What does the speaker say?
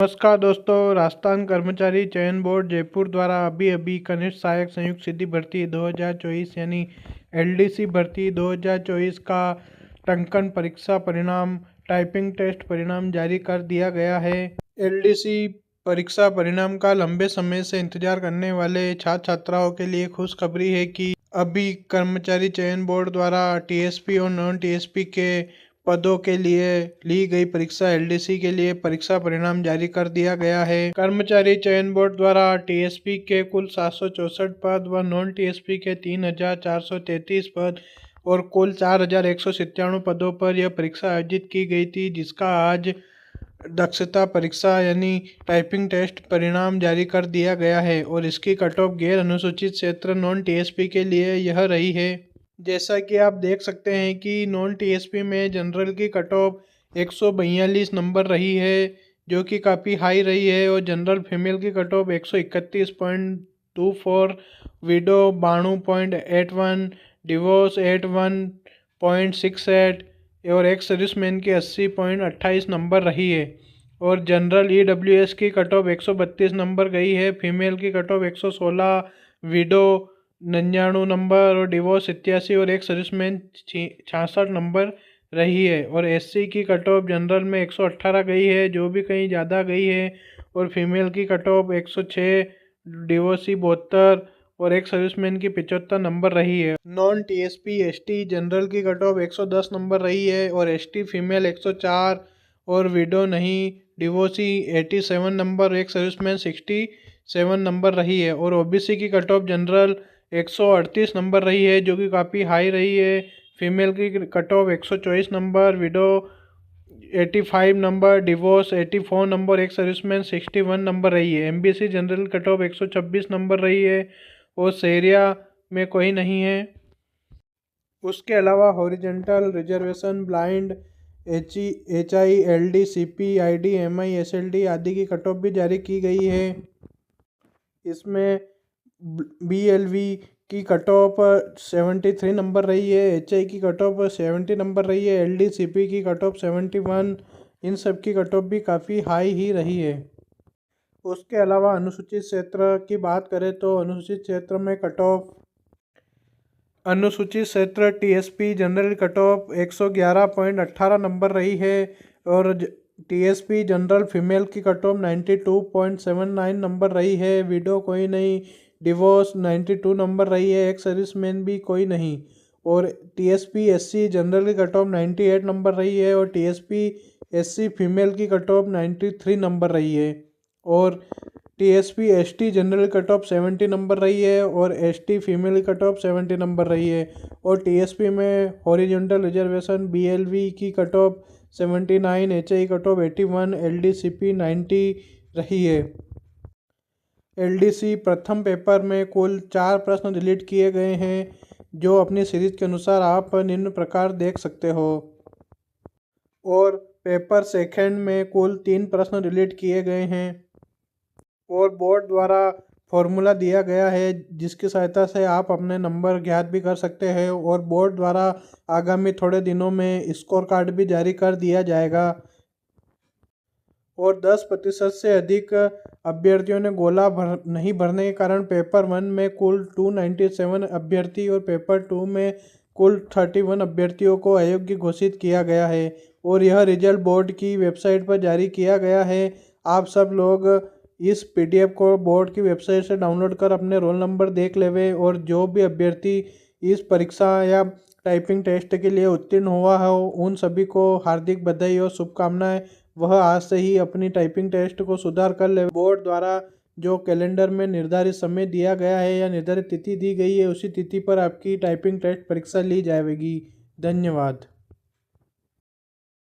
नमस्कार दोस्तों, राजस्थान कर्मचारी चयन बोर्ड जयपुर द्वारा अभी कनिष्ठ सहायक संयुक्त सीधी भर्ती 2024 यानी एलडीसी भर्ती 2024 का टंकन परीक्षा परिणाम टाइपिंग टेस्ट परिणाम जारी कर दिया गया है। एलडीसी परीक्षा परिणाम का लंबे समय से इंतजार करने वाले छात्र छात्राओं के लिए खुशखबरी है कि अभी कर्मचारी चयन बोर्ड द्वारा टीएसपी और नॉन टीएसपी के पदों के लिए ली गई परीक्षा एलडीसी के लिए परीक्षा परिणाम जारी कर दिया गया है। कर्मचारी चयन बोर्ड द्वारा टीएसपी के कुल 764 पद व नॉन टीएसपी के 3433 पद और कुल 4197 पदों पर यह परीक्षा आयोजित की गई थी, जिसका आज दक्षता परीक्षा यानी टाइपिंग टेस्ट परिणाम जारी कर दिया गया है और इसकी कट ऑफ गैर अनुसूचित क्षेत्र नॉन टीएसपी के लिए यह रही है। जैसा कि आप देख सकते हैं कि नॉन टीएसपी में जनरल की कट ऑफ 142 नंबर रही है, जो कि काफ़ी हाई रही है, और जनरल फीमेल की कट ऑफ 131.24, विडो 92.81, डिवोर्स 81.68 और एक्स सर्विसमैन की 80.28 नंबर रही है। और जनरल ईडब्ल्यूएस की कट ऑफ 132 नंबर गई है, फीमेल की कट ऑफ 116, विडो 99 नंबर और डिवोर्स 87 और एक सर्विसमैन 66 नंबर रही है। और एससी की कट ऑफ जनरल में 118 गई है, जो भी कहीं ज़्यादा गई है, और फीमेल की कट ऑफ 106, डिवोर्सी 72 और एक सर्विसमैन की 75 नंबर रही है। नॉन टीएसपी एसटी जनरल की कट ऑफ 110 नंबर रही है और एसटी फीमेल 104 और विडो नहीं डिवोर्सी 87 नंबर, एक सर्विसमैन 67 नंबर रही है। और ओबीसी की कट ऑफ जनरल 138 नंबर रही है, जो कि काफ़ी हाई रही है। फीमेल की cut off 124 number, window 85 number, divorce 84 number, एक सर्विसमैन 61 नंबर रही है। MBC general cut off 126 number रही है और शहरिया में कोई नहीं है। उसके अलावा horizontal reservation, blind, HI, LD, CP, ID, MI, SLD आदि की कट ऑफ भी जारी की गई है। इसमें BLV की कट ऑफ 73 नंबर रही है, HI की कट ऑफ 70 नंबर रही है, LD, CP की कट ऑफ 71, इन सब की कट ऑफ भी काफ़ी हाई ही रही है। उसके अलावा अनुसूचित क्षेत्र की बात करें तो अनुसूचित क्षेत्र में कट ऑफ अनुसूचित क्षेत्र TSP general cut off 111.18 number रही है और टीएसपी जनरल फीमेल की कट ऑफ 92.79 नंबर रही है। विडो कोई नहीं, डिवोर्स 92 नंबर रही है, एक सर्विसमैन भी कोई नहीं। और टीएसपी एससी जनरल की कट ऑफ 98 नंबर रही है और टीएसपी एससी फीमेल की कट ऑफ 93 नंबर रही है। और TSP ST general cut off 70 number रही है और ST female cut off 70 number रही है। और टीएसपी में हॉरिजॉन्टल रिजर्वेशन बीएलवी की cut off 79, HI cut off 81, एलडीसीपी 90 रही है। एलडीसी प्रथम पेपर में कुल 4 प्रश्न डिलीट किए गए हैं, जो अपनी सीरीज के अनुसार आप निम्न प्रकार देख सकते हो। और पेपर सेकंड में कुल 3 प्रश्न डिलीट किए गए हैं और बोर्ड द्वारा फॉर्मूला दिया गया है, जिसकी सहायता से आप अपने नंबर ज्ञात भी कर सकते हैं। और बोर्ड द्वारा आगामी थोड़े दिनों में स्कोर कार्ड भी जारी कर दिया जाएगा। और 10% से अधिक अभ्यर्थियों ने गोला नहीं भरने के कारण पेपर 1 में कुल 297 अभ्यर्थी और पेपर 2 में कुल 31 अभ्यर्थियों को अयोग्य घोषित किया गया है। और यह रिजल्ट बोर्ड की वेबसाइट पर जारी किया गया है। आप सब लोग इस पीडीएफ को बोर्ड की वेबसाइट से डाउनलोड कर अपने रोल नंबर देख लेवे। और जो भी अभ्यर्थी इस परीक्षा या टाइपिंग टेस्ट के लिए उत्तीर्ण हुआ हो, उन सभी को हार्दिक बधाई और शुभकामनाएं। वह आज से ही अपनी टाइपिंग टेस्ट को सुधार कर ले। बोर्ड द्वारा जो कैलेंडर में निर्धारित समय दिया गया है या निर्धारित तिथि दी गई है, उसी तिथि पर आपकी टाइपिंग टेस्ट परीक्षा ली जाएगी। धन्यवाद।